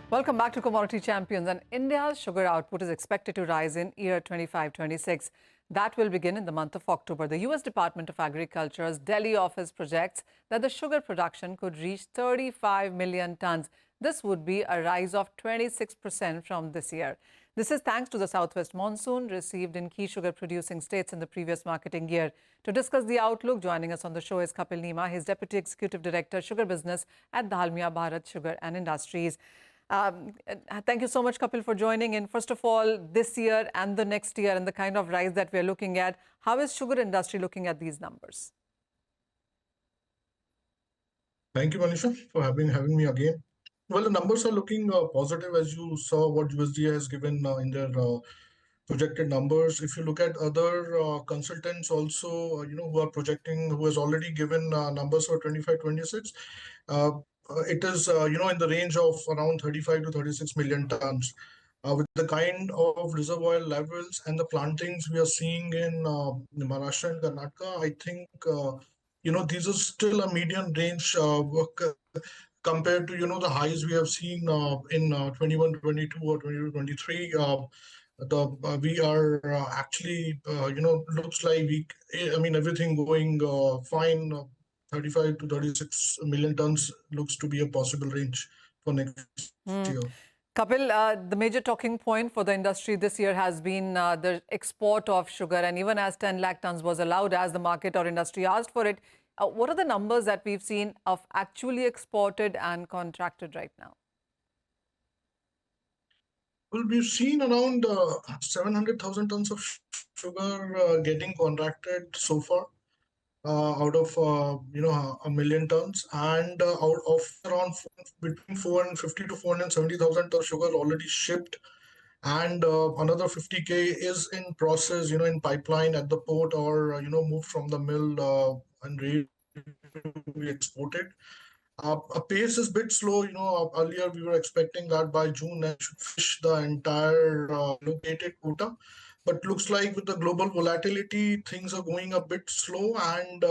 Welcome back to Commodity Champions. And India's sugar output is expected to rise in year 25-26. That will begin in the month of October. The U.S. Department of Agriculture's Delhi office projects that the sugar production could reach 35 million tons. This would be a rise of 26% from this year. This is thanks to the southwest monsoon received in key sugar-producing states in the previous marketing year. To discuss the outlook, joining us on the show is Kapil Nema. He's Deputy Executive Director, Sugar Business at Dalmia, Bharat Sugar and Industries. Thank you so much, Kapil, for joining in. First of all, this year and the next year and the kind of rise that we're looking at, how is sugar industry looking at these numbers? Thank you, Manisha, for having me again. Well, the numbers are looking positive, as you saw what USDA has given in their projected numbers. If you look at other consultants also, who are projecting, who has already given numbers for 25-26, it is, in the range of around 35 to 36 million tons. With the kind of reservoir levels and the plantings we are seeing in Maharashtra and Karnataka, I think, these are still a medium range compared to, the highs we have seen in 21-22 or 22-23. We are actually, looks like everything going fine. 35 to 36 million tons looks to be a possible range for next year. Kapil, the major talking point for the industry this year has been the export of sugar, and even as 10 lakh tons was allowed as the market or industry asked for it, what are the numbers that we've seen of actually exported and contracted right now? Well, we've seen around 700,000 tons of sugar getting contracted so far. Out of a million tons, and out of around between 450 to 470,000 tons sugar already shipped, and another 50K is in process, in pipeline at the port, or moved from the mill and ready to be exported. A pace is a bit slow. Earlier we were expecting that by June I should fish the entire allocated quota. But looks like with the global volatility, things are going a bit slow, and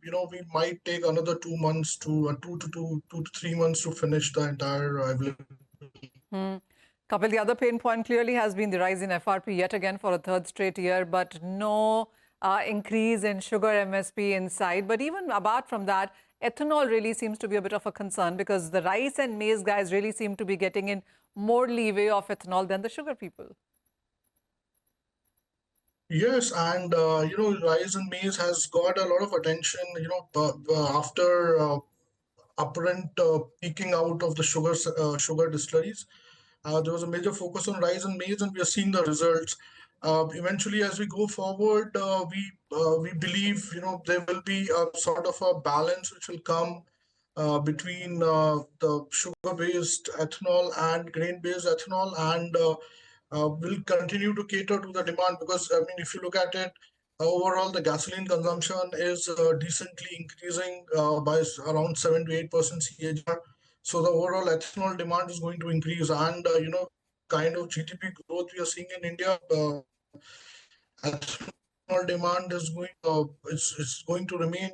we might take another 2 months to 2 to 3 months to finish the entire availability. Kapil, the other pain point clearly has been the rise in FRP yet again for a third straight year, but no increase in sugar MSP in sight. But even apart from that, ethanol really seems to be a bit of a concern, because the rice and maize guys really seem to be getting in more leeway of ethanol than the sugar people. Yes, and rice and maize has got a lot of attention. After apparent peaking out of the sugar distilleries, there was a major focus on rice and maize, and we are seeing the results. Eventually, as we go forward, we believe there will be a sort of a balance which will come between the sugar-based ethanol and grain-based ethanol, and will continue to cater to the demand, because if you look at it, overall the gasoline consumption is decently increasing by around 7 to 8% CAGR. So the overall ethanol demand is going to increase, and kind of GDP growth we are seeing in India, ethanol demand is going to remain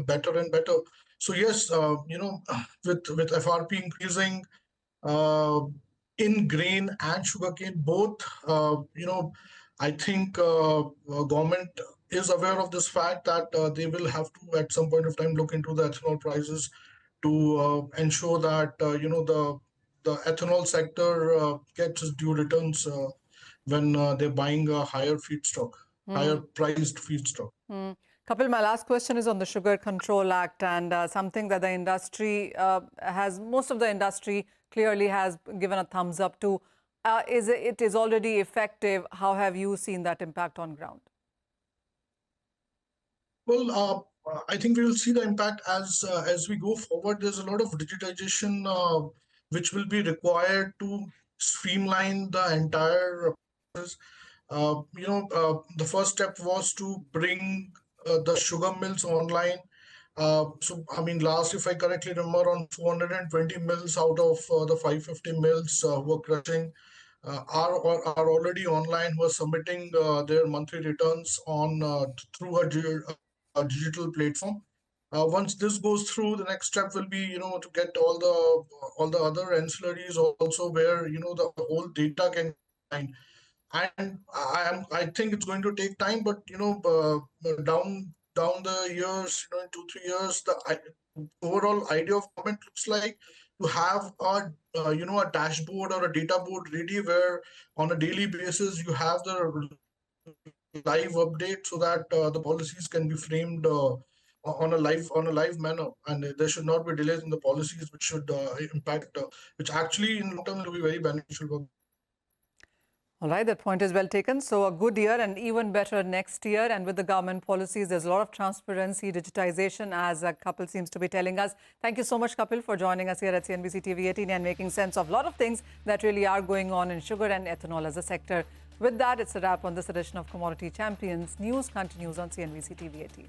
better and better. So yes, with FRP increasing in grain and sugarcane both, I think government is aware of this fact that they will have to at some point of time look into the ethanol prices to ensure that the ethanol sector gets its due returns when they're buying a higher feedstock, higher priced feedstock. Kapil, my last question is on the Sugar Control Act, and something that the industry most of the industry clearly has given a thumbs up to. It is already effective. How have you seen that impact on ground? Well, I think we will see the impact as we go forward. There's a lot of digitization which will be required to streamline the entire process. The first step was to bring the sugar mills online. Last, if I correctly remember, on 420 mills out of the 550 mills who are crushing are already online, who are submitting their monthly returns on through a digital platform. Once this goes through, the next step will be, to get all the other ancillaries also, where the whole data can find. And I think it's going to take time, but down the years, in 2 3 years, the overall idea of government looks like to have a dashboard or a data board ready, where on a daily basis you have the live update, so that the policies can be framed on a live manner, and there should not be delays in the policies, which should impact, which actually in long term will be very beneficial for. All right, that point is well taken. So a good year and even better next year. And with the government policies, there's a lot of transparency, digitization, as Kapil seems to be telling us. Thank you so much, Kapil, for joining us here at CNBC TV18 and making sense of a lot of things that really are going on in sugar and ethanol as a sector. With that, it's a wrap on this edition of Commodity Champions. News continues on CNBC TV18.